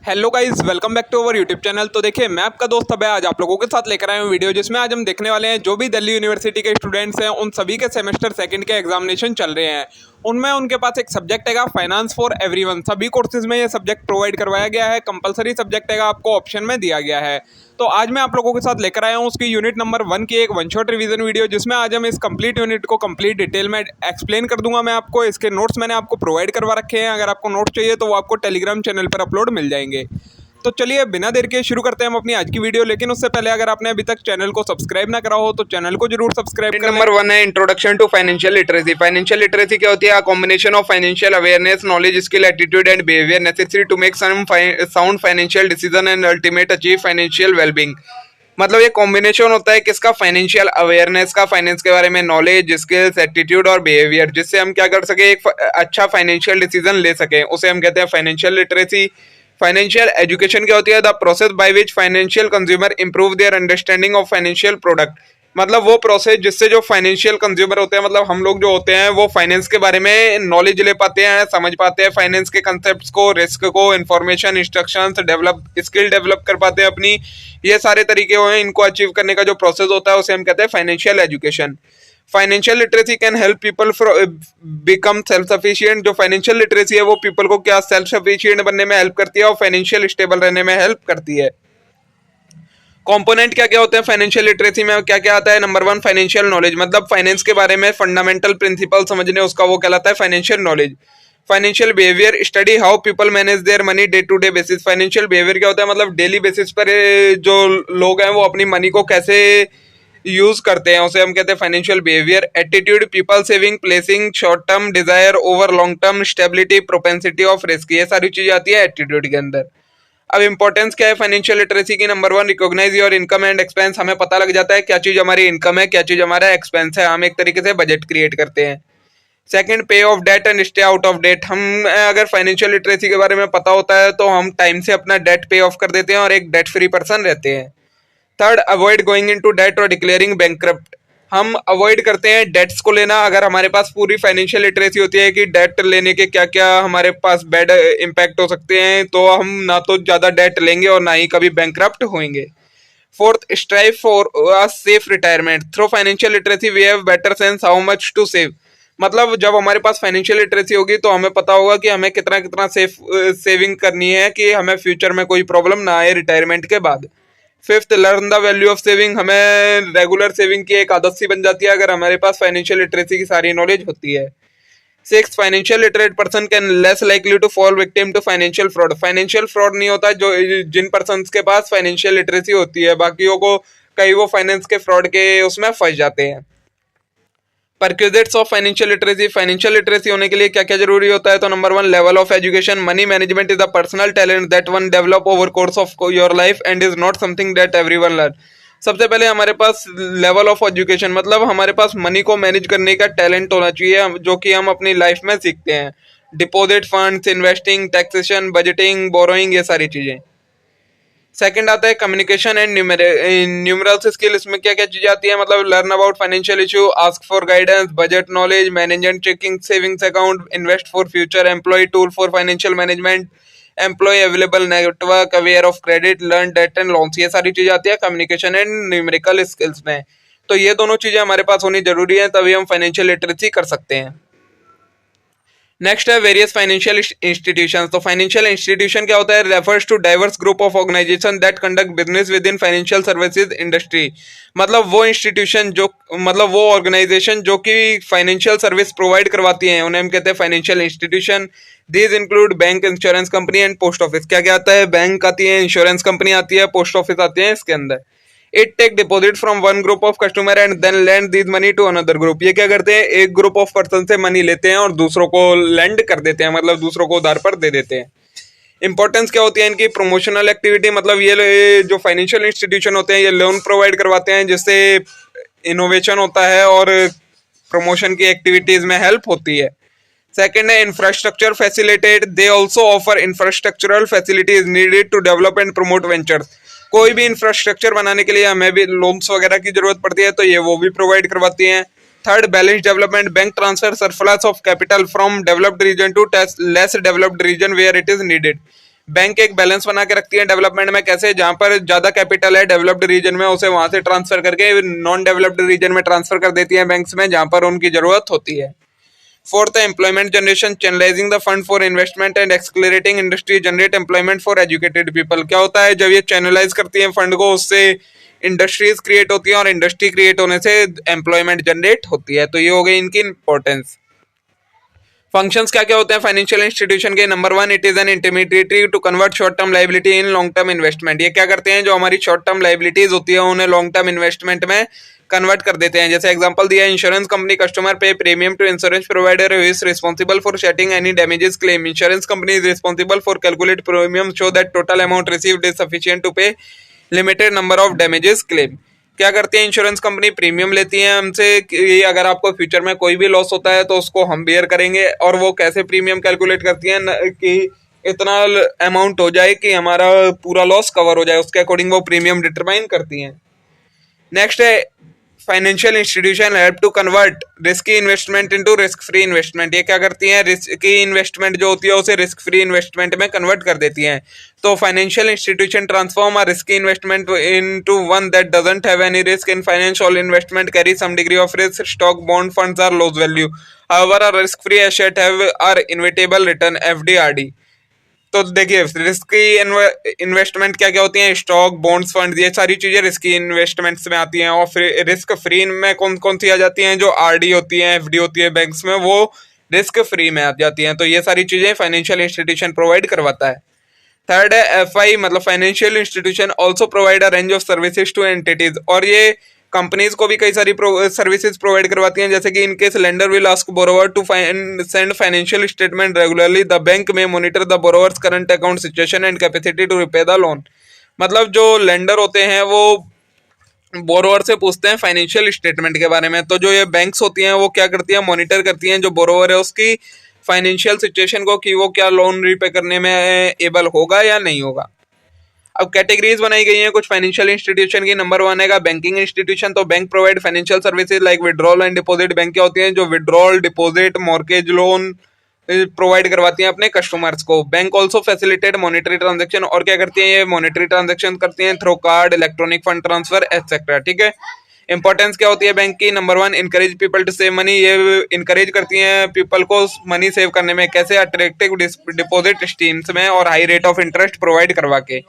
Hello guys, welcome back to our YouTube channel. तो देखिए, मैं आपका दोस्त अभय आज आप लोगों के साथ लेकर आया हूँ वीडियो, जिसमें आज हम देखने वाले हैं जो भी दिल्ली यूनिवर्सिटी के स्टूडेंट्स हैं उन सभी के सेमेस्टर सेकंड के एग्जामिनेशन चल रहे हैं। उनमें उनके पास एक सब्जेक्ट हैगा फाइनेंस फॉर एवरीवन। सभी कोर्सेज में ये सब्जेक्ट प्रोवाइड करवाया गया है, कंपलसरी सब्जेक्ट हैगा, आपको ऑप्शन में दिया गया है। तो आज मैं आप लोगों के साथ लेकर आया हूँ उसकी यूनिट नंबर 1 की एक वन शॉट रिवीजन वीडियो, जिसमें आज हम इस कंप्लीट यूनिट को कंप्लीट डिटेल में एक्सप्लेन कर दूंगा मैं आपको। इसके नोट्स मैंने आपको प्रोवाइड करवा रखे हैं, अगर आपको नोट्स चाहिए तो वो आपको टेलीग्राम चैनल पर अपलोड मिल जाएंगे। तो चलिए बिना देर के शुरू करते हैं हम अपनी आज की वीडियो। लेकिन उससे पहले अगर आपने अभी तक चैनल को सब्सक्राइब ना करा हो तो चैनल को जरूर सब्सक्राइब करें। नंबर 1 है introduction to financial literacy. Financial literacy क्या होती है? Combination of financial awareness, knowledge, skill, attitude and behaviour necessary to make sound financial decision and ultimate achieve financial wellbeing. मतलब ये कॉम्बिनेशन होता है किसका? फाइनेंशियल अवेयरनेस का, फाइनेंस के बारे में नॉलेज, स्किल्स, एटीट्यूड और बिहेवियर, जिससे हम क्या कर सके, एक अच्छा फाइनेंशियल डिसीजन ले सके, उसे हम कहते हैं फाइनेंशियल लिटरेसी। फाइनेंशियल एजुकेशन क्या होती है? The process by which financial consumer improve their understanding of financial product. मतलब वो प्रोसेस जिससे जो फाइनेंशियल कंज्यूमर होते हैं, मतलब हम लोग जो होते हैं, वो फाइनेंस के बारे में नॉलेज ले पाते हैं, समझ पाते हैं फाइनेंस के कंसेप्ट्स को, रिस्क को, information, instructions develop, skill develop कर पाते हैं अपनी। ये सारे तरीके हैं इनको अचीव करने का जो प्रोसेस होता है उसे हम कहते हैं financial education. Financial literacy can help people become self sufficient. जो फाइनेंशियल लिटरेसी है वो पीपल को क्या सेल्फ सफिशिएंट बनने में हेल्प करती है और फाइनेंशियल स्टेबल रहने में हेल्प करती है। कंपोनेंट क्या क्या होते हैं फाइनेंशियल लिटरेसी में? क्या क्या आता है? नंबर 1 फाइनेंशियल नॉलेज, मतलब फाइनेंस के बारे में फंडामेंटल प्रिंसिपल समझने, उसका वो कहलाता है financial knowledge. Financial behaviour, study how people manage their money day to day basis. Financial behaviour क्या होता है? मतलब डेली बेसिस पर जो लोग हैं वो अपनी मनी को कैसे यूज करते हैं, उसे हम कहते हैं financial behaviour. Attitude, people saving, placing short term desire over long term, stability, propensity of risk, ये सारी चीजें आती है एटीट्यूड के अंदर। अब इंपॉर्टेंस क्या है फाइनेंशियल लिटरेसी की? Number 1 recognise your income and expense. हमें पता लग जाता है क्या चीज हमारी इनकम है, क्या चीज हमारा एक्सपेंस है, हम एक तरीके से बजट क्रिएट करते हैं। Second, pay off debt and stay out of debt. हम अगर फाइनेंशियल लिटरेसी के बारे में पता होता है तो हम टाइम से अपना डेट पे ऑफ कर देते हैं और एक डेट फ्री पर्सन रहते हैं। Third, avoid going into debt और डिक्लेयरिंग बैंकक्रप्ट। हम अवॉइड करते हैं डेट्स को लेना। अगर हमारे पास पूरी फाइनेंशियल लिटरेसी होती है कि डेट लेने के क्या क्या हमारे पास बैड इम्पैक्ट हो सकते हैं, तो हम ना तो ज्यादा डेट लेंगे और ना ही कभी बैंकक्रप्ट होंगे। Fourth, strive for a safe retirement. Through financial literacy we have better sense how much to save. मतलब जब हमारे पास फाइनेंशियल लिटरेसी होगी तो हमें पता होगा कि हमें कितना कितना सेविंग करनी है कि हमें फ्यूचर में कोई प्रॉब्लम ना आए रिटायरमेंट के बाद। Fifth, learn the value of saving. हमें रेगुलर सेविंग की एक आदत सी बन जाती है अगर हमारे पास फाइनेंशियल लिटरेसी की सारी नॉलेज होती है। Six, financial literate person can less likely to fall victim to financial fraud. Financial fraud नहीं होता जो जिन पर्सन के पास फाइनेंशियल लिटरेसी होती है, बाकियों को कई वो फाइनेंस के फ्रॉड के उसमें फंस जाते हैं। Perquisites of financial literacy. Financial literacy होने के लिए क्या क्या जरूरी होता है? तो number 1 level of education. Money management is a personal talent that one develop over course of your life and is not something that everyone learn. सबसे पहले हमारे पास लेवल ऑफ एजुकेशन, मतलब हमारे पास मनी को मैनेज करने का टैलेंट होना चाहिए जो कि हम अपनी लाइफ में सीखते हैं। Deposit, funds, investing, taxation, budgeting, borrowing, ये सारी चीजें। सेकंड आता है कम्युनिकेशन एंड न्यूमरल्स स्किल। इसमें क्या क्या चीजें आती है? मतलब learn about financial issue, ask for guidance, budget knowledge, manage and checking savings account, invest for future, employ tool for financial management, employ available network, aware of credit, learn debt and loans, ये सारी चीजें आती है communication and numerical skills में। तो ये दोनों चीजें हमारे पास होनी जरूरी है, तभी हम फाइनेंशियल लिटरेसी कर सकते हैं। नेक्स्ट है वेरियस फाइनेंशियल इंस्टीट्यूशन। तो फाइनेंशियल इंस्टीट्यूशन क्या होता है? Refers to diverse group of organisation that conduct business within financial services industry. मतलब वो इंस्टीट्यूशन जो, मतलब वो ऑर्गेनाइजेशन जो कि फाइनेंशियल सर्विस प्रोवाइड करवाती हैं उन्हें हम कहते हैं financial institution. These include bank, insurance company and post office. क्या क्या आता है? बैंक आती है, इंश्योरेंस कंपनी आती है, पोस्ट ऑफिस आती है इसके अंदर। It take deposit from one group of customer and then lend this money to another group. ये क्या करते हैं? एक ग्रुप ऑफ पर्सन से मनी लेते हैं और दूसरों को लैंड कर देते हैं, मतलब दूसरों को उधार पर दे देते हैं। इंपॉर्टेंस क्या होती है इनकी? प्रमोशनल एक्टिविटी, मतलब ये जो फाइनेंशियल इंस्टीट्यूशन होते हैं ये लोन प्रोवाइड करवाते हैं जिससे इनोवेशन होता है और प्रमोशन की एक्टिविटीज में हेल्प होती है। सेकेंड है infrastructure facilitate. They also offer infrastructural facilities needed to develop and promote ventures. कोई भी इंफ्रास्ट्रक्चर बनाने के लिए हमें भी लोन्स वगैरह की जरूरत पड़ती है, तो ये वो भी प्रोवाइड करवाती हैं। Third, balance development. Bank transfer surplus of capital from developed region to less developed region where it is needed. Bank एक बैलेंस बना के रखती है डेवलपमेंट में, कैसे, जहां पर ज्यादा कैपिटल है डेवलप्ड रीजन में उसे वहां से ट्रांसफर करके नॉन डेवलप्ड रीजन में ट्रांसफर कर देती है बैंक्स में जहां पर उनकी जरूरत होती है। फोर्थ है employment generation, channelising the fund for investment and accelerating industry generate employment for educated people. क्या होता है, जब ये चैनलाइज करती है फंड को, उससे इंडस्ट्रीज क्रिएट होती है और इंडस्ट्री क्रिएट होने से एम्प्लॉयमेंट जनरेट होती है। तो ये हो गई इनकी इंपॉर्टेंस। फंक्शंस क्या क्या होते हैं फाइनेंशियल इंस्टीट्यूशन के? Number 1, it is an intermediary to convert short term liability in long term investment. ये क्या करते हैं, जो हमारी शॉर्ट टर्म लाइबिलिटीज होती है उन्हें लॉन्ग टर्म इन्वेस्टमेंट में कन्वर्ट कर देते हैं। जैसे एग्जांपल दिया, insurance company customer pay premium to insurance provider who is responsible for setting any damages claim. Insurance company is responsible for calculate premium so that total amount received is sufficient to pay limited number of damages claim. क्या करती है insurance company, premium लेती है हमसे कि अगर आपको future में कोई भी लॉस होता है तो उसको हम बेयर करेंगे। और वो कैसे प्रीमियम कैलकुलेट करती है कि इतना अमाउंट हो जाए कि हमारा पूरा लॉस कवर हो जाए, उसके अकॉर्डिंग वो प्रीमियम डिटरमाइन करती हैं। नेक्स्ट है financial institution help to convert risky investment into risk free investment. ये क्या करती हैं, रिस्की इन्वेस्टमेंट जो होती है उसे रिस्क फ्री इन्वेस्टमेंट में कन्वर्ट कर देती हैं। तो financial institution transform a risky investment into one that doesn't have any risk in finance. All investment carry some degree of risk, stock, bond, funds are loss value, however a risk free asset have are inevitable return, FD, RD. तो देखिए risky investment क्या क्या होती हैं, stock, bonds, fund, ये सारी चीजें risky investments में आती हैं। और रिस्क फ्री में कौन कौन सी आ जाती हैं, जो आरडी होती हैं, एफडी होती है बैंक्स में, वो रिस्क फ्री में आ जाती हैं। तो ये सारी चीजें फाइनेंशियल इंस्टीट्यूशन प्रोवाइड करवाता है। थर्ड है एफआई, मतलब financial institution also provide a range of services two entities. और ये कंपनीज को भी कई सारी सर्विसेज प्रोवाइड करवाती हैं। जैसे कि in case lender will ask borrower to send financial statement regularly, the bank may monitor the borrower's current account situation and capacity to repay the loan. मतलब जो लेंडर होते हैं वो बोरोवर से पूछते हैं फाइनेंशियल स्टेटमेंट के बारे में। तो जो ये बैंक्स होती हैं वो क्या करती हैं, मॉनिटर करती हैं जो बोरोवर है उसकी फाइनेंशियल सिचुएशन को, कि वो क्या लोन रीपे करने में एबल होगा या नहीं होगा। अब कैटेगरीज बनाई गई हैं कुछ फाइनेंशियल इंस्टीट्यूशन की। नंबर 1 है बैंकिंग इंस्टीट्यूशन। तो bank provide financial services like withdrawal and deposit. Bank क्या होती हैं, जो withdrawal, deposit, mortgage loan provide करवाती हैं अपने कस्टमर्स को। Bank also facilitate monetary transaction. और क्या करती हैं, ये मॉनेटरी ट्रांजेक्शन करती हैं through card, electronic fund transfer etcetera. ठीक है। इंपॉर्टेंस क्या होती है बैंक की? Number 1, encourage people to save money. ये इनकरेज करती हैं पीपल को मनी सेव करने में। कैसे? अट्रैक्टिव डिपॉजिट स्कीम्स में और high rate of interest provide करवा के।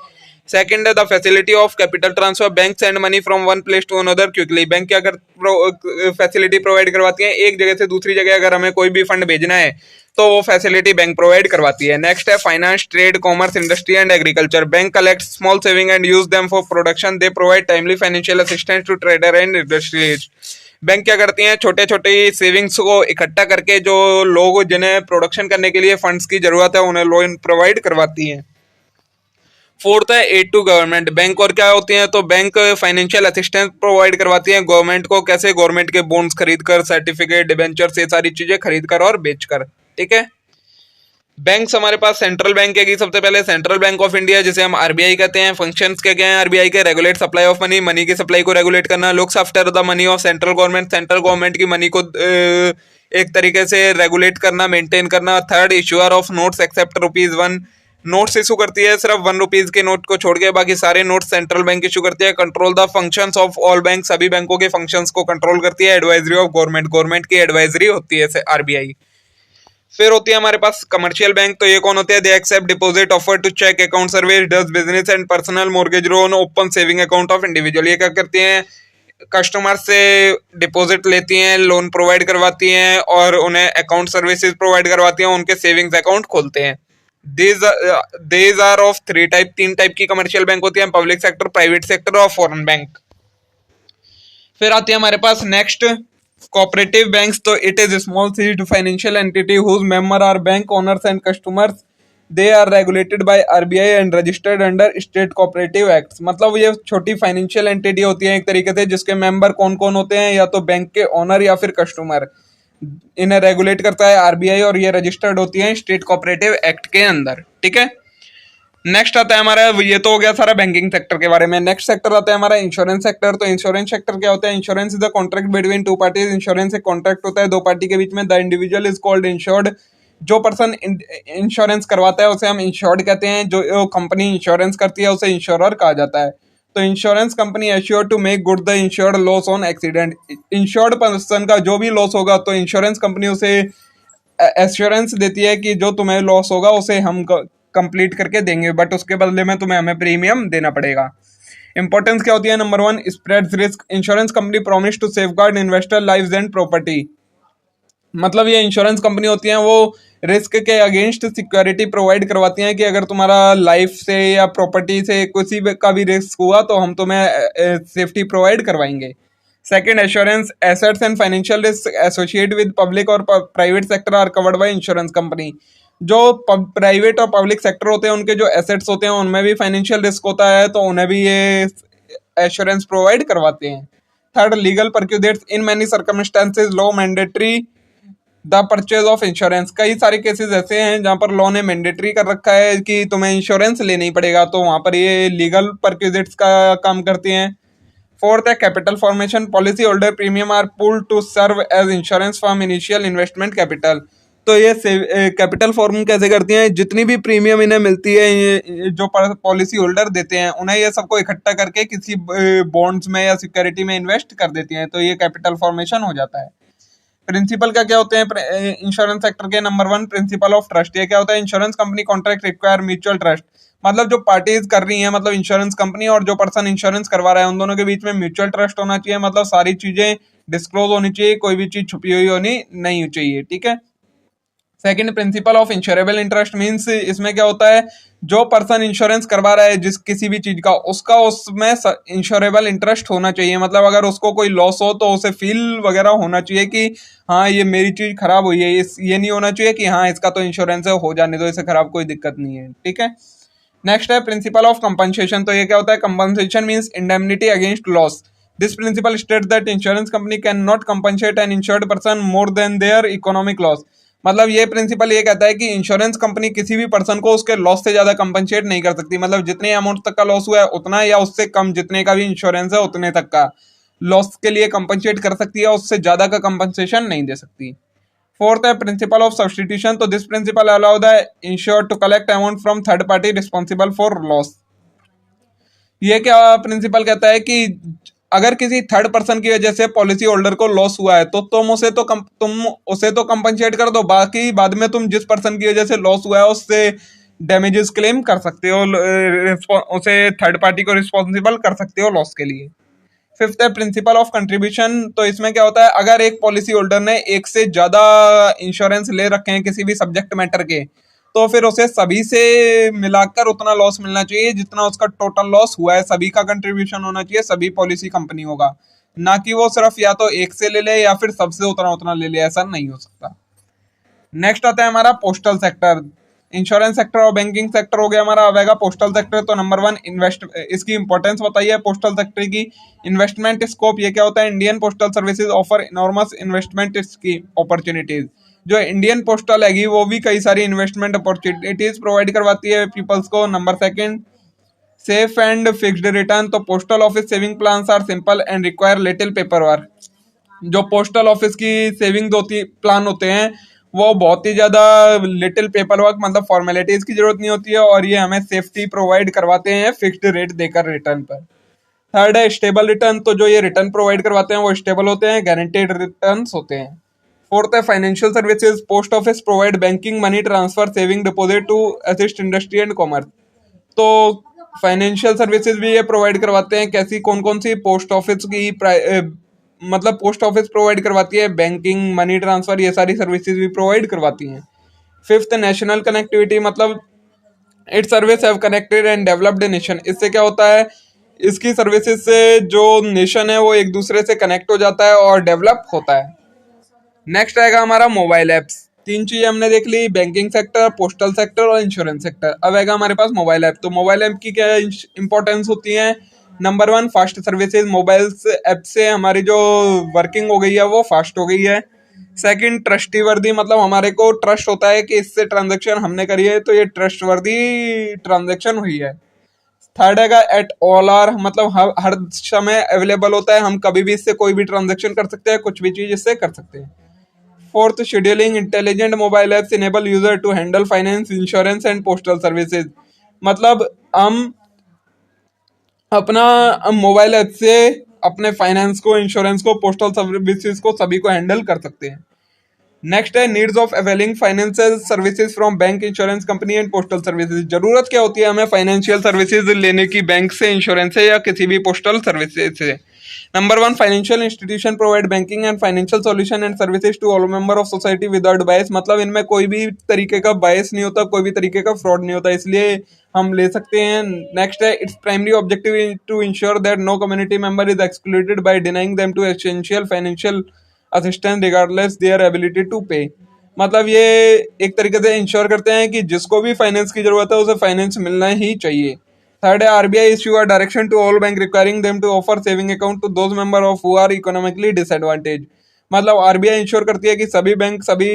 सेकंड है the facility of capital transfer. Bank send money from one place to another quickly. Bank क्या कर फैसिलिटी प्रोवाइड करवाती है, एक जगह से दूसरी जगह अगर हमें कोई भी फंड भेजना है तो वो फैसिलिटी बैंक प्रोवाइड करवाती है। नेक्स्ट है finance, trade, commerce, industry and agriculture. Bank collect small saving and use them for production. They provide timely financial assistance to trader and industries. Bank क्या करती हैं, छोटे छोटे सेविंग्स को इकट्ठा करके जो लोग जिन्हें प्रोडक्शन करने के लिए फंड्स की जरूरत है उन्हें लोन प्रोवाइड करवाती हैं। फोर्थ है एड टू गवर्नमेंट। बैंक और क्या होती हैं, तो बैंक फाइनेंशियल असिस्टेंस प्रोवाइड करवाती हैं गवर्नमेंट को। कैसे? गवर्नमेंट के बॉन्ड्स खरीद कर, सर्टिफिकेट, डिबेंचर, ये सारी चीजें खरीद कर और बेच कर। ठीक है। बैंक्स हमारे पास सेंट्रल बैंक है, सबसे पहले सेंट्रल बैंक ऑफ इंडिया जिसे हम आरबीआई कहते हैं। फंक्शंस क्या क्या हैं आरबीआई के? Regulate supply of money, money की सप्लाई को रेगुलेट करना। Looks after the money of central government, central government की मनी को एक तरीके से रेगुलेट करना, मेंटेन करना। Third, issuer of notes except ₹1। Notes issue करती है सिर्फ ₹1 के नोट को छोड़ के, बाकी सारे नोट सेंट्रल बैंक इशू करती है। Control the functions of all bank, सभी बैंकों के फंक्शंस को कंट्रोल करती है। एडवाइजरी ऑफ गवर्नमेंट, गवर्नमेंट की एडवाइजरी होती है आरबीआई। फिर होती है हमारे पास कमर्शियल बैंक। तो ये कौन होते हैं? They accept deposit, offer to check, account service, does business and personal, mortgage loan, open saving account of individual. ये क्या करती हैं, कस्टमर से डिपॉजिट लेती हैं, लोन प्रोवाइड करवाती हैं और उन्हें अकाउंट सर्विसेज प्रोवाइड करवाती हैं, उनके सेविंग्स अकाउंट खोलते हैं। These are of 3 type, 3 type की कमर्शियल बैंक होती हैं, पब्लिक सेक्टर, प्राइवेट सेक्टर और फॉरेन बैंक। फिर आती है हमारे पास नेक्स्ट कोऑपरेटिव बैंक्स। तो it is small seed financial entity whose member are bank owners and customers. They are regulated by RBI and registered under state cooperative acts. मतलब ये छोटी फाइनेंशियल एंटिटी होती है एक तरीके से, जिसके मेंबर कौन कौन होते हैं, या तो बैंक के ओनर या फिर कस्टमर। इन्हें रेगुलेट करता है आरबीआई और ये रजिस्टर्ड होती हैं स्टेट कोऑपरेटिव एक्ट के अंदर। ठीक है। नेक्स्ट आता है हमारा, ये तो हो गया सारा बैंकिंग सेक्टर के बारे में। नेक्स्ट सेक्टर आता है हमारा इंश्योरेंस सेक्टर। तो इंश्योरेंस सेक्टर क्या होता है? Insurance is the contract between 2 parties. Insurance एक कॉन्ट्रैक्ट होता है 2 पार्टी के बीच में। The individual is called insured जो पर्सन इंश्योरेंस करवाता है उसे हम इंश्योर्ड कहते हैं, जो कंपनी इंश्योरेंस करती है उसे इंश्योरर कहा जाता है। तो insurance company assure to make good the insured loss on accident. Insured person का जो भी लॉस होगा तो इंश्योरेंस कंपनी उसे एश्योरेंस देती है कि जो तुम्हें लॉस होगा उसे हम कंप्लीट करके देंगे, बट उसके बदले में तुम्हें हमें प्रीमियम देना पड़ेगा। इंपॉर्टेंस क्या होती है? Number 1, spreads risk. Insurance company promise to safeguard investor lives and property. मतलब ये इंश्योरेंस कंपनी होती हैं वो रिस्क के अगेंस्ट सिक्योरिटी प्रोवाइड करवाती हैं कि अगर तुम्हारा लाइफ से या प्रॉपर्टी से किसी का भी रिस्क हुआ तो हम तुम्हें सेफ्टी प्रोवाइड करवाएंगे। Second, assurance assets and financial risk associate with public और private sector are covered by insurance company. जो प्राइवेट और पब्लिक सेक्टर होते हैं उनके जो एसेट्स होते हैं उनमें भी फाइनेंशियल रिस्क होता है, तो उन्हें भी ये एश्योरेंस प्रोवाइड करवाते हैं। Third, legal perquisites. In many circumstances law mandatory the purchase of insurance. कई सारे केसेस ऐसे हैं जहां पर लॉ ने मैंडेटरी कर रखा है कि तुम्हें इंश्योरेंस लेना ही पड़ेगा, तो वहां पर ये लीगल परक्यूजेट्स का काम करती हैं। फोर्थ है capital formation. Policy holder premium are pooled to serve as insurance form initial investment capital. तो ये कैपिटल फॉर्म कैसे करती हैं? जितनी भी प्रीमियम इन्हें मिलती है ये जो पॉलिसी होल्डर देते हैं उन्हें ये सबको इकट्ठा करके किसी बॉन्ड्स में या सिक्योरिटी में इन्वेस्ट कर देती हैं, तो ये कैपिटल फॉर्मेशन हो जाता है। प्रिंसिपल क्या क्या होते हैं इंश्योरेंस सेक्टर के? Number 1, principle of trust. ये क्या होता है? Insurance company contract require mutual trust. मतलब जो पार्टीज कर रही हैं, मतलब इंश्योरेंस कंपनी और जो पर्सन इंश्योरेंस करवा रहा है, उन दोनों के बीच में म्यूचुअल ट्रस्ट होना चाहिए। मतलब सारी चीजें डिस्क्लोज होनी चाहिए, कोई भी चीज छुपी हुई होनी नहीं चाहिए, ठीक है। Second, principle of insurable interest. Means इसमें क्या होता है? जो पर्सन इंश्योरेंस करवा रहा है जिस किसी भी चीज का, उसका उसमें इंश्योरेबल इंटरेस्ट होना चाहिए। मतलब अगर उसको कोई लॉस हो तो उसे फील वगैरह होना चाहिए कि हाँ ये मेरी चीज खराब हुई है। ये नहीं होना चाहिए कि हाँ इसका तो इंश्योरेंस है, हो जाने दो, इसे खराब, कोई दिक्कत नहीं है, ठीक है। नेक्स्ट है प्रिंसिपल ऑफ कंपनसेशन। तो ये क्या होता है? Compensation means indemnity against loss. This principle states that insurance company can not compensate an insured person more than their economic loss. मतलब ये प्रिंसिपल ये कहता है कि इंश्योरेंस कंपनी किसी भी पर्सन को उसके लॉस से ज्यादा कंपनसेट नहीं कर सकती। मतलब जितने अमाउंट तक का लॉस हुआ है उतना, या उससे कम जितने का भी इंश्योरेंस है उतने तक का लॉस के लिए कंपनसेट कर सकती है, उससे ज्यादा का कंपनसेशन नहीं दे सकती। फोर्थ है प्रिंसिपल ऑफ सब्सटीट्यूशन। तो this principle allow the insured to collect amount from third party responsible for loss. ये क्या प्रिंसिपल कहता है कि अगर किसी थर्ड पर्सन की वजह से पॉलिसी होल्डर को लॉस हुआ है तो तुम उसे तो कंपनसेट कर दो, बाकी बाद में तुम जिस पर्सन की वजह से लॉस हुआ है उससे डैमेजेस क्लेम कर सकते हो, उसे थर्ड पार्टी को रिस्पॉन्सिबल कर सकते हो लॉस के लिए। फिफ्थ है प्रिंसिपल ऑफ कंट्रीब्यूशन। तो इसमें क्या होता है? अगर एक पॉलिसी होल्डर ने एक से ज्यादा इंश्योरेंस ले रखे हैं किसी भी सब्जेक्ट मैटर के, तो फिर उसे सभी से मिलाकर उतना लॉस मिलना चाहिए जितना उसका टोटल लॉस हुआ है। सभी का कंट्रीब्यूशन होना चाहिए, सभी पॉलिसी कंपनी होगा, ना कि वो सिर्फ या तो एक से ले ले या फिर सबसे उतना उतना ले ले, ऐसा नहीं हो सकता। नेक्स्ट आता है हमारा पोस्टल सेक्टर। इंश्योरेंस सेक्टर और बैंकिंग सेक्टर हो गया हमारा, अब आएगा पोस्टल सेक्टर। तो नंबर 1, इन्वेस्ट, इसकी इंपॉर्टेंस बताइए पोस्टल सेक्टर की। Investment scope. ये क्या होता है? Indian postal services offer enormous investment की अपॉर्चुनिटीज। जो इंडियन पोस्टल हैगी वो भी कई सारी इन्वेस्टमेंट अपॉर्चुनिटीज प्रोवाइड करवाती है पीपल्स को। Number 2, safe and fixed return. तो postal office saving plans are simple and require little paper work. जो पोस्टल ऑफिस की सेविंग प्लान होते हैं वो बहुत ही ज्यादा लिटिल पेपर वर्क, मतलब फॉर्मेलिटीज की जरूरत नहीं होती है, और ये हमें सेफ्टी प्रोवाइड करवाते हैं फिक्स्ड रेट देकर रिटर्न पर। थर्ड है स्टेबल रिटर्न। तो जो ये रिटर्न प्रोवाइड करवाते हैं वो स्टेबल होते हैं, गारंटेड रिटर्न होते हैं। फोर्थ है financial services. Post office provide banking, money transfer, saving, deposit to assist industry and commerce. तो फाइनेंशियल सर्विसेज भी ये प्रोवाइड करवाते हैं। कैसी, कौन कौन सी? पोस्ट ऑफिस की मतलब पोस्ट ऑफिस प्रोवाइड करवाती है, बैंकिंग, मनी ट्रांसफर, ये सारी सर्विसेज भी प्रोवाइड करवाती हैं। Fifth, national connectivity. मतलब it service have connected and developed nation. इससे क्या होता है? इसकी सर्विसेज से जो नेशन है वो एक दूसरे से कनेक्ट हो जाता है और डेवलप होता है। नेक्स्ट आएगा हमारा मोबाइल ऐप्स। 3 चीजें हमने देख ली, बैंकिंग सेक्टर, पोस्टल सेक्टर और इंश्योरेंस सेक्टर। अब आएगा हमारे पास मोबाइल ऐप। तो मोबाइल ऐप की क्या इंपॉर्टेंस होती है? Number 1, fast services. Mobile app से हमारी जो वर्किंग हो गई है वो फास्ट हो गई है। सेकंड, ट्रस्टीवर्दी। मतलब हमारे को ट्रस्ट होता है कि इससे ट्रांजेक्शन हमने करी है तो ये ट्रस्टवर्दी ट्रांजेक्शन हुई है। थर्ड है एट ऑल आर। मतलब हर समय अवेलेबल होता है, हम कभी भी इससे कोई भी ट्रांजेक्शन कर सकते हैं, कुछ भी चीज इससे कर सकते हैं। Fourth, scheduling intelligent mobile apps enable user to handle finance, insurance and postal services. मतलब हम अपना मोबाइल ऐप से अपने फाइनेंस को, इंश्योरेंस को, पोस्टल सर्विसेज को, सभी को हैंडल कर सकते हैं। नेक्स्ट है needs of availing financial services from bank, insurance company and postal services. जरूरत क्या होती है हमें फाइनेंशियल सर्विसेज लेने की, बैंक से, इंश्योरेंस से या किसी भी पोस्टल सर्विसेज से। Number one, financial institution provide banking and financial solution and services to all member of society without bias. मतलब इनमें कोई भी तरीके का बायस नहीं होता, कोई भी तरीके का फ्रॉड नहीं होता, इसलिए हम ले सकते हैं। नेक्स्ट है its primary objective to ensure that no community member is excluded by denying them to essential financial assistance regardless their ability to pay. मतलब ये एक तरीके से इंश्योर करते हैं कि जिसको भी फाइनेंस की जरूरत है उसे फाइनेंस मिलना ही चाहिए। थर्ड है RBI issue a direction to all bank requiring them to offer saving account to those member of who are economically disadvantage. मतलब आरबीआई इंश्योर करती है कि सभी बैंक सभी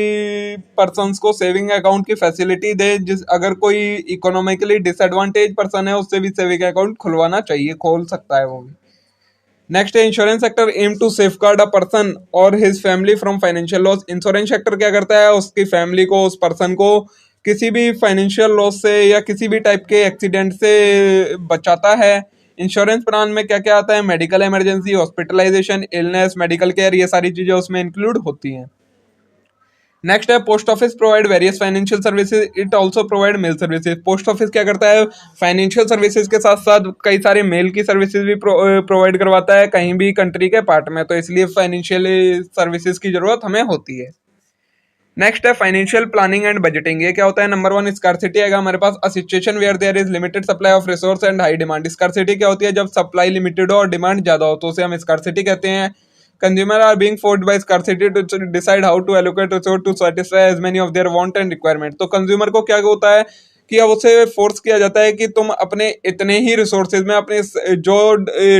पर्सन्स को सेविंग अकाउंट की फैसिलिटी दे, जिस अगर कोई इकोनॉमिकली डिसएडवांटेज पर्सन है उससे भी सेविंग अकाउंट खुलवाना चाहिए, खोल सकता है वो भी। नेक्स्ट है insurance sector aim to safeguard a person और his family from financial loss. Insurance sector क्या करता है, उसकी फैमिली को, उस पर्सन को किसी भी फाइनेंशियल लॉस से या किसी भी टाइप के एक्सीडेंट से बचाता है। इंश्योरेंस प्लान में क्या क्या आता है, medical emergency, hospitalization, illness, medical care, ये सारी चीजें उसमें इंक्लूड होती हैं। नेक्स्ट है post office provide various financial services, it also provide mail services. Post office क्या करता है, फाइनेंशियल सर्विसेज के साथ साथ कई सारे मेल की सर्विसेज भी प्रोवाइड करवाता है कहीं भी कंट्री के पार्ट में, तो इसलिए फाइनेंशियल सर्विसेज की जरूरत हमें होती है। नेक्स्ट है फाइनेंशियल प्लानिंग एंड बजटिंग। ये क्या होता है, नंबर वन स्कार्सिटी आएगा हमारे पास, a situation where there is limited supply of resource and high demand. Scarcity क्या होती है, जब सप्लाई लिमिटेड हो और डिमांड ज्यादा हो तो उसे हम स्कार्सिटी कहते हैं। Consumer are being forced by scarcity to decide how to allocate resource to satisfy as many of their want and requirement. तो कंज्यूमर को क्या होता है कि अब उसे फोर्स किया जाता है कि तुम अपने इतने ही रिसोर्सेज में अपने जो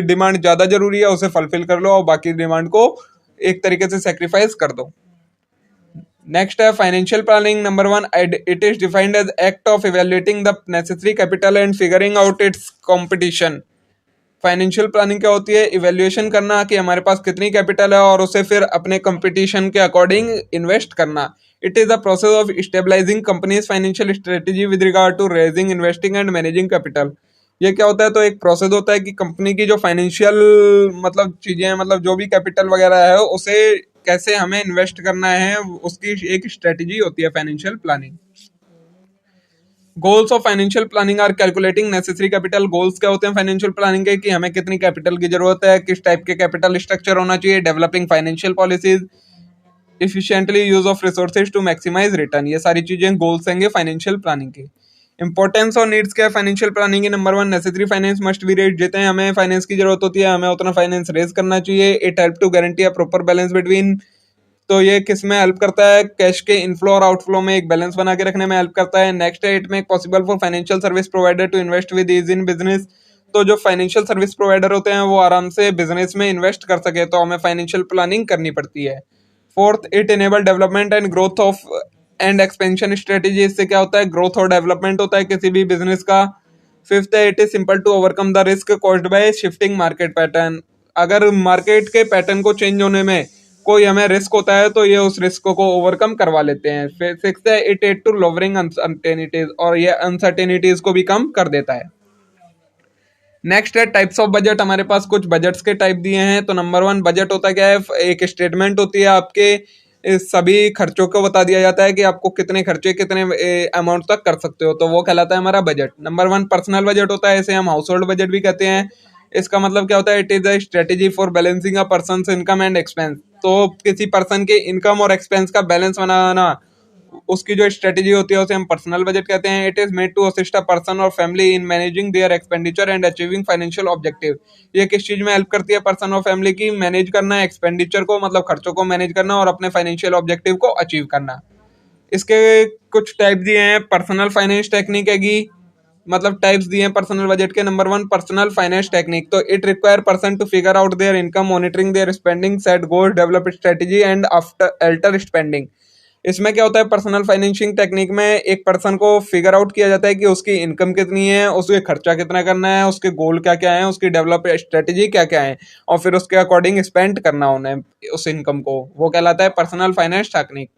डिमांड ज्यादा जरूरी है उसे फुलफिल कर लो और बाकी डिमांड को एक तरीके से सेक्रीफाइस कर दो। नेक्स्ट है financial planning number one, it is defined as act of evaluating the necessary capital and figuring out its competition. Financial planning क्या होती है, इवेल्युएशन करना कि हमारे पास कितनी कैपिटल है और उसे फिर अपने कंपटीशन के अकॉर्डिंग इन्वेस्ट करना। It is the process of stabilizing companies financial strategy with regard to raising, investing and managing capital. ये क्या होता है, तो एक प्रोसेस होता है कि कंपनी की जो फाइनेंशियल मतलब चीजें हैं, मतलब जो भी कैपिटल वगैरह है उसे कैसे हमें इन्वेस्ट करना है, उसकी एक स्ट्रेटेजी होती है financial planning. Goals of financial planning are calculating necessary capital. Goals क्या होते हैं फाइनेंशियल प्लानिंग के, कि हमें कितनी कैपिटल की जरूरत है, किस टाइप के कैपिटल स्ट्रक्चर होना चाहिए, developing financial policies, efficiently use of resources to maximize return. ये सारी चीजें गोल्स होंगे फाइनेंशियल प्लानिंग के। इंपॉर्टेंस और नीड्स क्या है फाइनेंशियल प्लानिंग की, number one, necessary finance must be raise. जितने हमें फाइनेंस की जरूरत होती है हमें उतना फाइनेंस रेज करना चाहिए। It help to guarantee a proper balance between, तो ये किस में हेल्प करता है, कैश के इनफ्लो और आउटफ्लो में एक बैलेंस बना के रखने में हेल्प करता है। नेक्स्ट है it make possible for financial service provider to invest with ease in business. तो जो फाइनेंशियल सर्विस प्रोवाइडर होते हैं वो आराम से बिजनेस में इन्वेस्ट कर सके तो हमें फाइनेंशियल प्लानिंग करनी पड़ती है। Fourth, it enable development and growth of and expansion strategy. इससे क्या होता है, ग्रोथ और डेवलपमेंट होता है किसी भी बिजनेस का। फिफ्थ है it is simple to overcome the risk caused by shifting market pattern. अगर मार्केट के पैटर्न को चेंज होने में कोई हमें रिस्क होता है तो ये उस रिस्क को ओवरकम करवा लेते हैं। फिर सिक्स्थ है it add to lowering uncertainties, और ये अनसर्टेनिटीज को भी कम कर देता है। नेक्स्ट है टाइप्स ऑफ बजट। हमारे पास कुछ बजट्स के टाइप दिए हैं। तो नंबर वन बजट होता क्या है, एक स्टेटमेंट होती है आपके इस सभी खर्चों को बता दिया जाता है कि आपको कितने खर्चे कितने अमाउंट तक कर सकते हो, तो वो कहलाता है हमारा budget. Number one personal budget होता है, इसे हम हाउस होल्ड बजट भी कहते हैं। इसका मतलब क्या होता है, it is a strategy for balancing a persons income and expense. तो किसी पर्सन के इनकम और एक्सपेंस का बैलेंस बनाना, उसकी जो स्ट्रेटेजी होती है उसे हम पर्सनल बजट कहते हैं। It is made to assist a person और family in managing their expenditure and achieving financial objective. ये किस चीज में हेल्प करती है, पर्सन और फैमिली की मैनेज करना, एक्सपेंडिचर को मतलब खर्चों को मैनेज करना और अपने फाइनेंशियल ऑब्जेक्टिव को अचीव करना। इसके कुछ टाइप दिए हैं, पर्सनल फाइनेंस टेक्निक हैगी, मतलब टाइप्स दिए हैं पर्सनल बजट के। Number one personal finance technique, तो it require person to figure out their income, monitoring their spending, set goals, develop strategy and after alter spending. इसमें क्या होता है, पर्सनल फाइनेंसिंग टेक्निक में एक पर्सन को फिगर आउट किया जाता है कि उसकी इनकम कितनी है, उसके खर्चा कितना करना है, उसके गोल क्या क्या है, उसकी डेवलप स्ट्रेटेजी क्या क्या है, और फिर उसके अकॉर्डिंग स्पेंड करना उन्हें उस इनकम को, वो कहलाता है पर्सनल फाइनेंस टेक्निक।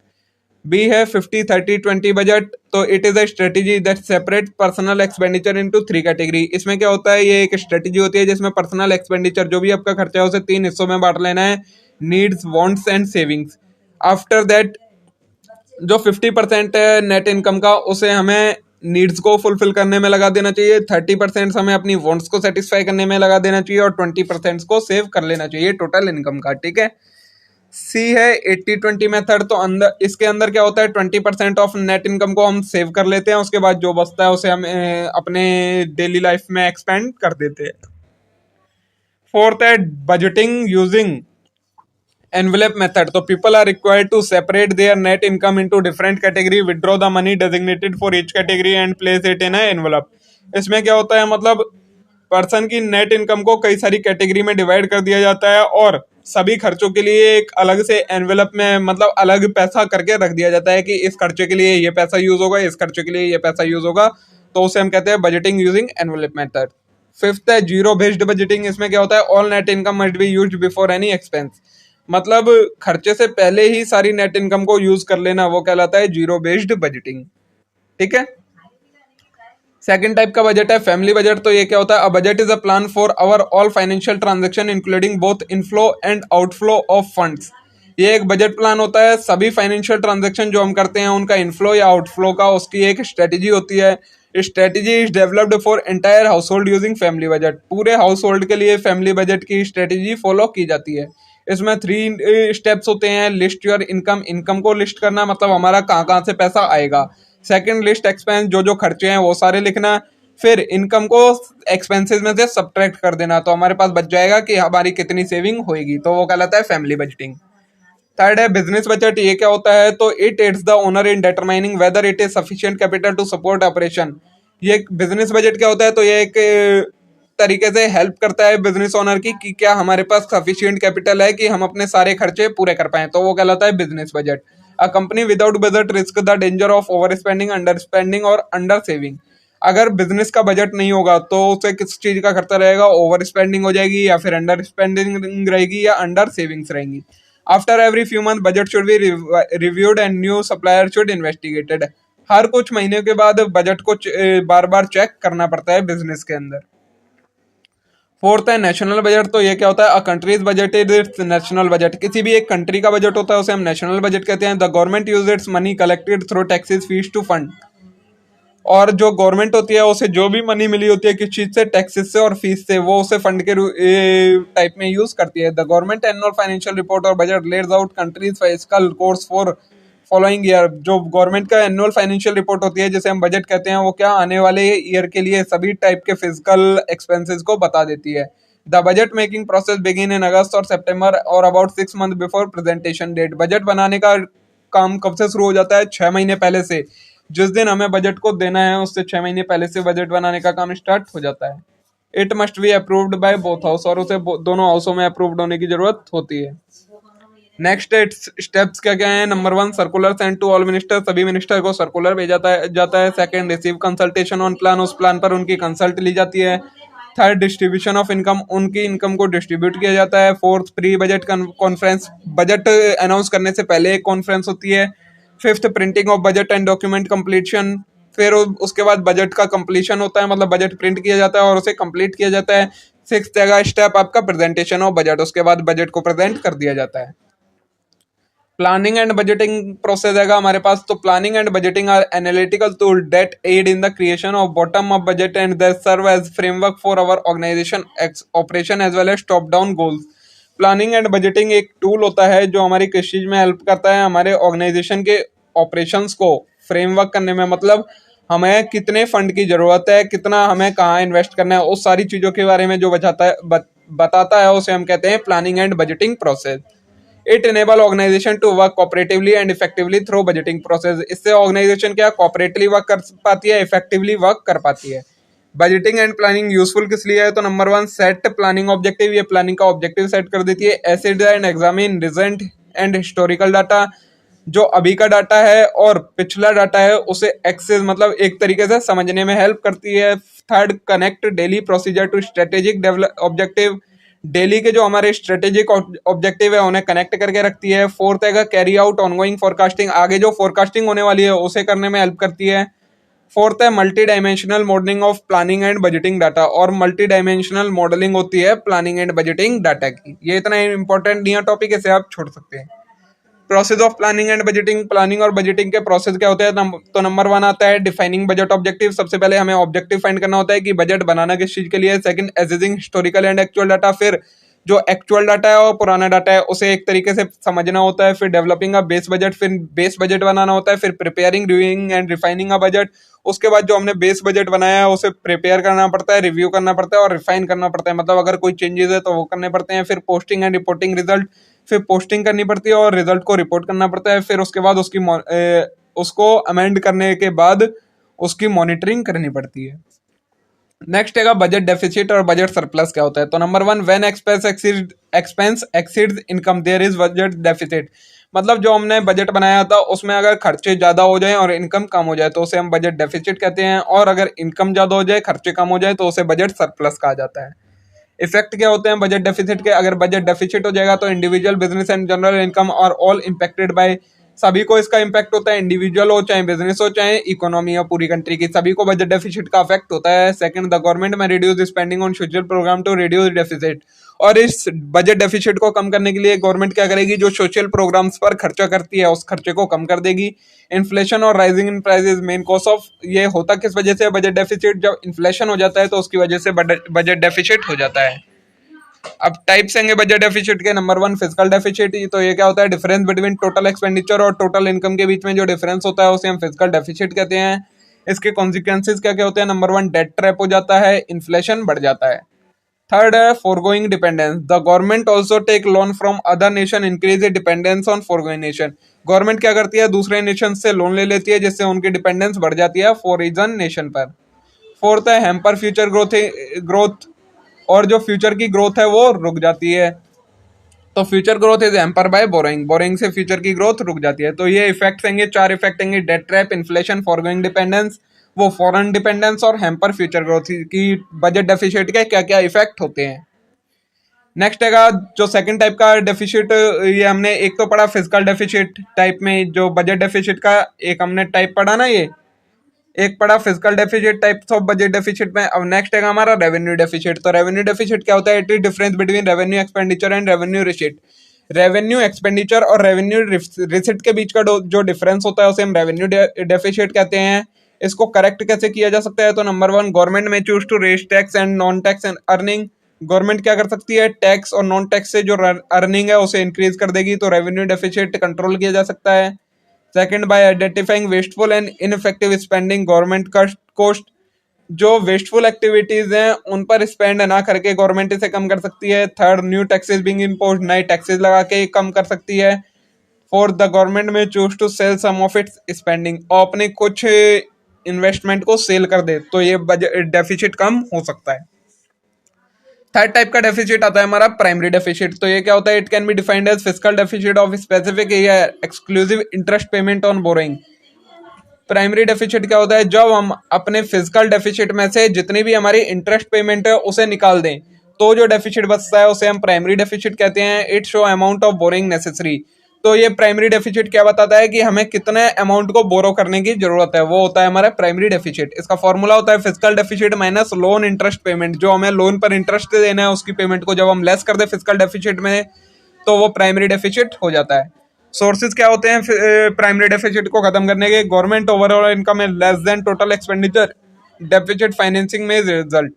बी है 50-30-20 बजट। तो it is a strategy that separate personal expenditure into 3 category. इसमें क्या होता है, ये एक स्ट्रेटेजी होती है जिसमें पर्सनल एक्सपेंडिचर जो भी आपका खर्चा है उसे 3 हिस्सों में बांट लेना है, needs, wants and savings. After that जो 50% है नेट इनकम का, उसे हमें नीड्स को फुलफिल करने में लगा देना चाहिए, 30% हमें अपनी वांट्स को सेटिस्फाई करने में लगा देना चाहिए, और 20% को सेव कर लेना चाहिए टोटल इनकम का। ठीक है। सी है 80-20 मेथड। तो अंदर इसके अंदर क्या होता है, 20% ऑफ नेट इनकम को हम सेव कर लेते हैं, उसके बाद जो बचता है उसे हम अपने डेली लाइफ में एक्सपेंड कर देते हैं। फोर्थ है budgeting using envelope method. So people are required to separate their net income into different category, withdraw the money designated for each category and place it in a envelope. इसमें क्या होता है, मतलब person की net income को कई सारी category में डिवाइड कर दिया जाता है, और सभी खर्चों के लिए एक अलग से एनवेलप में, मतलब अलग पैसा करके रख दिया जाता है कि इस खर्चे के लिए ये पैसा यूज होगा, इस खर्चे के लिए ये पैसा यूज होगा। तो उसे हम कहते हैं budgeting using envelope method. Fifth है जीरो बेस्ड बजटिंग। इसमें क्या होता है, all net income must be used before any expense. मतलब खर्चे से पहले ही सारी नेट इनकम को यूज कर लेना, वो कहलाता है जीरो बेस्ड बजटिंग। ठीक है। सेकंड टाइप का बजट है फैमिली बजट। तो ये क्या होता है, a budget is a plan for our all financial transaction including both inflow and outflow of funds. ये एक बजट प्लान होता है, सभी फाइनेंशियल ट्रांजैक्शन जो हम करते हैं उनका इनफ्लो या आउटफ्लो का, उसकी एक स्ट्रेटेजी होती है। Strategy is developed for entire house hold using family budget. पूरे हाउस होल्ड के लिए फैमिली बजट की स्ट्रेटेजी फॉलो की जाती है। इसमें 3 स्टेप्स होते हैं। लिस्ट योर इनकम, इनकम को लिस्ट करना, मतलब हमारा कहाँ कहाँ से पैसा आएगा। सेकंड, लिस्ट एक्सपेंस, जो जो खर्चे हैं वो सारे लिखना। फिर इनकम को एक्सपेंसेस में से सब्ट्रैक्ट कर देना, तो हमारे पास बच जाएगा कि हमारी कितनी सेविंग होएगी, तो वो कहलाता है फैमिली बजटिंग। थर्ड है बिजनेस बजट। ये क्या होता है, तो it aids the owner in determining whether it is sufficient capital to support operation. ये बिजनेस बजट क्या होता है, तो ये एक तरीके से हेल्प करता है बिजनेस ओनर की कि क्या हमारे पास सफिशिएंट कैपिटल है कि हम अपने सारे खर्चे पूरे कर पाए, तो वो कहलाता है business budget. A company without budget risk the danger of over spending, under spending और अंडर सेविंग। अगर बिजनेस का बजट नहीं होगा तो उसे किस चीज का खर्चा रहेगा, ओवर स्पेंडिंग हो जाएगी, या फिर अंडर स्पेंडिंग रहेगी, या अंडर सेविंग्स रहेंगी। After every few month budget should be reviewed and new supplier should investigated. हर कुछ महीने के बाद बजट को बार बार चेक करना पड़ता है बिजनेस के अंदर। फोर्थ है नेशनल बजट। तो ये क्या होता है, a country's budget is its national budget. किसी भी एक कंट्री का बजट होता है उसे हम नेशनल बजट कहते हैं। The government use its money collected through taxes fees to fund. और जो गवर्नमेंट होती है उसे जो भी मनी मिली होती है किस चीज से, टैक्सेस से और फीस से, वो उसे फंड के टाइप में यूज करती है। The government annual financial report और budget lays out country's fiscal course for following year. जो गवर्नमेंट का एनुअल फाइनेंशियल रिपोर्ट होती है जिसे हम बजट कहते हैं, वो क्या आने वाले ईयर के लिए सभी टाइप के फिजिकल एक्सपेंसेस को बता देती है। The budget making process begin in August और सितंबर और about 6 month before presentation date. Budget बनाने का काम कब से शुरू हो जाता है, 6 महीने पहले से। जिस दिन हमें बजट को देना है उससे 6 महीने पहले से बजट बनाने का काम स्टार्ट हो जाता है। It must be approved by both house, और उसे दोनों हाउसों में अप्रूव्ड होने की जरूरत होती है। नेक्स्ट स्टेप्स क्या क्या है, number 1 circular send to all minister. सभी मिनिस्टर को सर्कुलर भेजा जाता है। Second, receive consultation on plan, उस प्लान पर उनकी कंसल्ट ली जाती है। थर्ड, डिस्ट्रीब्यूशन ऑफ इनकम, उनकी इनकम को डिस्ट्रीब्यूट किया जाता है। Fourth, pre budget conference, budget announce करने से पहले एक कॉन्फ्रेंस होती है। Fifth, printing of budget and document completion. फिर उसके बाद बजट का कंप्लीशन होता है, मतलब बजट प्रिंट किया जाता है और उसे कंप्लीट किया जाता है। सिक्स्थ स्टेप आपका प्रेजेंटेशन ऑफ बजट, उसके बाद बजट को प्रेजेंट कर दिया जाता है। प्लानिंग एंड बजटिंग प्रोसेस है हमारे पास। तो planning and budgeting are analytical tool that aid in the creation of bottom up budget and that serve as framework for our organization operation as well as top down goals. Planning and budgeting एक tool होता है जो हमारी किस चीज में help करता है, हमारे ऑर्गेनाइजेशन के ऑपरेशंस को फ्रेमवर्क करने में। मतलब हमें कितने फंड की जरूरत है, कितना हमें कहाँ इन्वेस्ट करना है, उस सारी चीजों के बारे में जो बताता है उसे हम कहते हैं planning and budgeting process. It enable organisation to work cooperatively and effectively through budgeting process. इससे ऑर्गेनाइजेशन क्या कोऑपरेटिवली वर्क कर पाती है, इफेक्टिवली वर्क कर पाती है। बजटिंग एंड प्लानिंग यूजफुल किस लिए है, तो नंबर 1 सेट प्लानिंग ऑब्जेक्टिव। ये प्लानिंग का ऑब्जेक्टिव सेट कर देती है। Acid and examine recent and historical data. जो अभी का डाटा है और पिछला डाटा है उसे एक्सेस मतलब एक तरीके से समझने में हेल्प करती है। Third, connect daily procedure to strategic develop objective, daily के जो हमारे स्ट्रेटेजिक ऑब्जेक्टिव है उन्हें कनेक्ट करके रखती है। फोर्थ है कैरी आउट ऑनगोइंग फोरकास्टिंग, आगे जो फोरकास्टिंग होने वाली है उसे करने में हेल्प करती है। फोर्थ है multi dimensional modelling of planning and budgeting data, और मल्टी डायमेंशनल मॉडलिंग होती है प्लानिंग एंड बजटिंग डाटा की। ये इतना इंपॉर्टेंट नहीं है टॉपिक, इसे आप छोड़ सकते हैं। Process of planning and budgeting, planning और बजटिंग के प्रोसेस क्या होते हैं? तो नंबर 1 आता है डिफाइनिंग बजट ऑब्जेक्टिव। सबसे पहले हमें ऑब्जेक्टिव फाइंड करना होता है कि बजट बनाना किस चीज के लिए। Second, assessing historical and actual data, फिर जो एक्चुअल डाटा है और पुराना डाटा है उसे एक तरीके से समझना होता है। फिर डेवलपिंग अ बेस बजट, फिर बेस बजट बनाना होता है। फिर preparing, reviewing and refining a budget, उसके बाद जो हमने बेस बजट बनाया है उसे प्रिपेयर करना पड़ता है, रिव्यू करना पड़ता है और रिफाइन करना पड़ता है, मतलब अगर कोई चेंजेस है तो वो करने पड़ते हैं। फिर पोस्टिंग एंड रिपोर्टिंग रिजल्ट, फिर पोस्टिंग करनी पड़ती है और रिजल्ट को रिपोर्ट करना पड़ता है। फिर उसके बाद उसको अमेंड करने के बाद उसकी मॉनिटरिंग करनी पड़ती है। नेक्स्ट है बजट डेफिसिट और बजट सरप्लस क्या होता है? तो number 1, when expense exceeds income there is budget deficit, मतलब जो हमने बजट बनाया था उसमें अगर खर्चे ज्यादा हो जाए और इनकम कम हो जाए तो उसे हम बजट डेफिसिट कहते हैं, और अगर इनकम ज्यादा हो जाए खर्चे कम हो जाए तो उसे बजट सरप्लस कहा जाता है। इफेक्ट क्या होते हैं बजट डेफिसिट के? अगर बजट डेफिसिट हो जाएगा तो individual, business and general income are all impacted by, सभी को इसका इम्पैक्ट होता है, इंडिविजुअल हो चाहे बिजनेस हो चाहे इकोनॉमी हो पूरी कंट्री की, सभी को बजट डेफिसिट का इफेक्ट होता है। Second, the government may reduce spending on social program to reduce deficit, और इस बजट डेफिसिट को कम करने के लिए गवर्नमेंट क्या करेगी? जो सोशल प्रोग्राम्स पर खर्चा करती है उस खर्चे को कम कर देगी। इन्फ्लेशन और rising in prices main cause of, ये होता किस वजह से बजट डेफिसिट? जब इन्फ्लेशन हो जाता है तो उसकी वजह से बजट डेफिसिट हो जाता है। अब टाइप्स होंगे बजट डेफिसिट के। नंबर 1, फिजिकल डेफिसिट, तो ये क्या होता है? डिफरेंस बिटवीन टोटल एक्सपेंडिचर और टोटल इनकम के बीच में जो डिफरेंस होता है उसे हम फिजिकल डेफिसिट कहते हैं। इसके कॉन्सिक्वेंसेज क्या क्या होते हैं? नंबर 1, डेट ट्रैप हो जाता है, इन्फ्लेशन बढ़ जाता है। थर्ड है foregoing dependence, the government also take loan from other nation increase dependence on foregoing nation, government क्या करती है? दूसरे नेशन से लोन ले लेती है जिससे उनकी डिपेंडेंस बढ़ जाती है फॉरेन नेशन पर। फोर्थ है हैम्पर फ्यूचर ग्रोथ, और जो फ्यूचर की ग्रोथ है वो रुक जाती है। तो future growth is hamper by borrowing, borrowing से फ्यूचर की ग्रोथ रुक जाती है। तो ये इफेक्ट्स होंगे, 4 इफेक्ट होंगे, debt trap, inflation, forgoing dependence, वो फॉरेन डिपेंडेंस और हैम्पर फ्यूचर ग्रोथ की बजट डेफिसिट के क्या क्या इफेक्ट होते हैं। नेक्स्ट है जो सेकंड टाइप का डेफिसिट, ये हमने एक तो पढ़ा फिजिकल डेफिसिट टाइप में, जो बजट डेफिसिट का एक हमने टाइप पढ़ा ना, ये एक पड़ा physical deficit types of budget deficit में। अब नेक्स्ट है हमारा रेवेन्यू डेफिसिट। तो रेवेन्यू डेफिसिट क्या होता है? It is difference between revenue expenditure and revenue receipt, revenue expenditure और रेवेन्यू रिसीट के बीच का जो डिफरेंस होता है उसे हम रेवेन्यू डेफिसिट कहते हैं। इसको करेक्ट कैसे किया जा सकता है? तो number 1, government may choose to raise tax and non tax and earning, government क्या कर सकती है? टैक्स और नॉन टैक्स से जो अर्निंग है उसे इंक्रीज कर देगी, तो रेवेन्यू डेफिसिट कंट्रोल किया जा सकता है। Second, bye identifying wasteful and ineffective spending, government का कोस्ट, जो वेस्टफुल एक्टिविटीज हैं उन पर स्पेंड ना करके गवर्नमेंट इसे कम कर सकती है। Third, new taxes being imposed, नए टैक्सेस लगा के कम कर सकती है। Fourth, the government may choose to sell some of its spending, और अपने कुछ इन्वेस्टमेंट को सेल कर दे तो ये बजट डेफिसिट कम हो सकता है। थर्ड टाइप का डेफिसिट आता है हमारा प्राइमरी डेफिसिट। तो ये क्या होता है? It can be defined as physical deficit of specific exclusive interest payment on borrowing. Primary deficit क्या होता है? जब हम अपने फिजिकल डेफिसिट में से जितनी भी हमारी इंटरेस्ट पेमेंट है उसे निकाल दें तो जो डेफिसिट बचता है उसे हम प्राइमरी डेफिसिट कहते हैं। It show amount of boring necessary, तो ये प्राइमरी डेफिसिट क्या बताता है कि हमें कितने अमाउंट को बोरो करने की जरूरत है, वो होता है हमारा प्राइमरी डेफिसिट। इसका फॉर्मूला होता है physical deficit minus loan interest payment, जो हमें लोन पर इंटरेस्ट देना है उसकी पेमेंट को जब हम लेस कर दे फिजिकल डेफिसिट में तो वो प्राइमरी डेफिसिट हो जाता है। सोर्सेज क्या होते हैं प्राइमरी डेफिसिट को खत्म करने के? गवर्नमेंट ओवरऑल इनकम है less than total expenditure, deficit financing में रिजल्ट,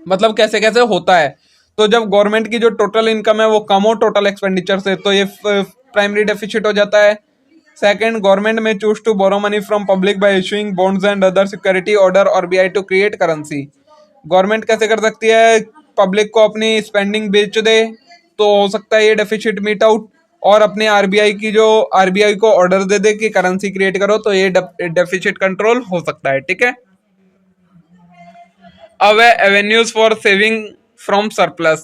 मतलब कैसे कैसे होता है? तो जब गवर्नमेंट की जो टोटल इनकम है वो कम हो टोटल एक्सपेंडिचर से तो ये प्राइमरी डेफिसिट हो जाता है। Second, government may choose to borrow money from public by issuing bonds and other security order RBI to create currency, government कैसे कर सकती है? पब्लिक को अपनी स्पेंडिंग बेच दे तो हो सकता है ये डेफिसिट मीट आउट, और अपने आरबीआई को ऑर्डर दे दे कि करेंसी क्रिएट करो तो ये डेफिसिट कंट्रोल हो सकता है। ठीक है, अब है avenues for saving from surplus.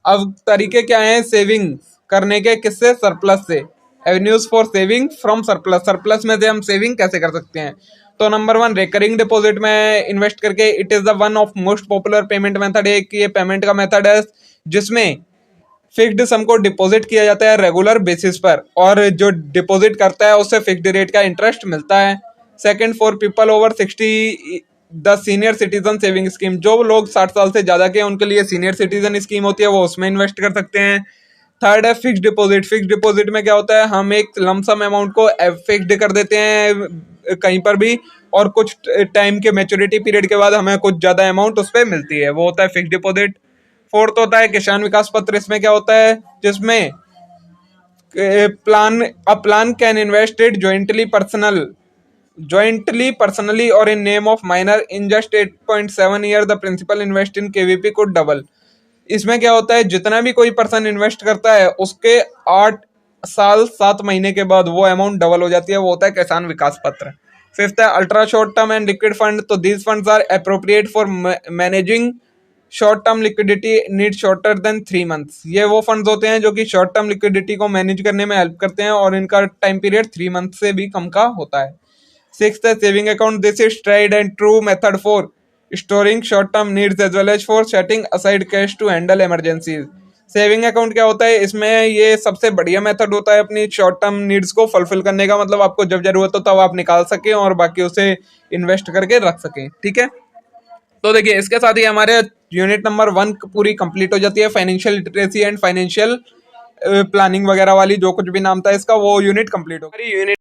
अब तरीके क्या हैं सेविंग करने के? किससे? सरप्लस से। Avenues for saving from surplus, surplus में से हम सेविंग कैसे कर सकते हैं। तो नंबर 1 रिकरिंग डिपॉजिट में इन्वेस्ट करके, it is the one of most popular payment method. एक ये पेमेंट का मेथड है जिसमें फिक्स्ड सम को डिपॉजिट किया जाता है रेगुलर बेसिस पर, और जो डिपॉजिट करता है उससे फिक्स्ड रेट का इंटरेस्ट मिलता है। Second, for people over 60 the senior citizen saving scheme, जो लोग 60 साल से ज्यादा के हैं उनके लिए सीनियर सिटीजन स्कीम होती है, वो उसमें इन्वेस्ट कर सकते हैं। थर्ड है फिक्स्ड डिपॉजिट। फिक्स्ड डिपॉजिट में क्या होता है, हम एक लमसम अमाउंट को फिक्स्ड कर देते हैं कहीं पर भी, और कुछ टाइम के मैच्योरिटी पीरियड के बाद हमें कुछ ज्यादा अमाउंट उस पर मिलती है, वो होता है फिक्स्ड डिपॉजिट। फोर्थ होता है किसान विकास पत्र। इसमें क्या होता है, जिसमें plan can invested jointly personally or in name of minor in just 8.7 year the principal invest in KVP could double। इसमें क्या होता है, जितना भी कोई पर्सन इन्वेस्ट करता है उसके 8 साल 7 महीने के बाद वो अमाउंट डबल हो जाती है, वो होता है किसान विकास पत्र। फिफ्थ है ultra short term and liquid fund. तो these funds are appropriate for managing short term liquidity need shorter than 3 months. ये वो फंड्स होते हैं जो कि शॉर्ट टर्म लिक्विडिटी को मैनेज करने में हेल्प करते हैं, और इनका टाइम पीरियड 3 मंथ से भी कम का होता है। सिक्स्थ है saving account. This is tried and true method for storing short term needs as well as for setting aside cash to handle emergencies. Saving account क्या होता है, इसमें ये सबसे बढ़िया मेथड होता है अपनी शॉर्ट टर्म नीड्स को फुलफिल करने का, मतलब आपको जब जरूरत हो तब आप निकाल सकें और बाकी उसे इन्वेस्ट करके रख सकें। ठीक है, तो देखिए इसके साथ ही हमारे यूनिट नंबर 1 पूरी कंप्लीट हो जाती है। Financial literacy and financial planning वगैरह वाली जो कुछ भी नाम था इसका, वो यूनिट कंप्लीट हो गई। यूनिट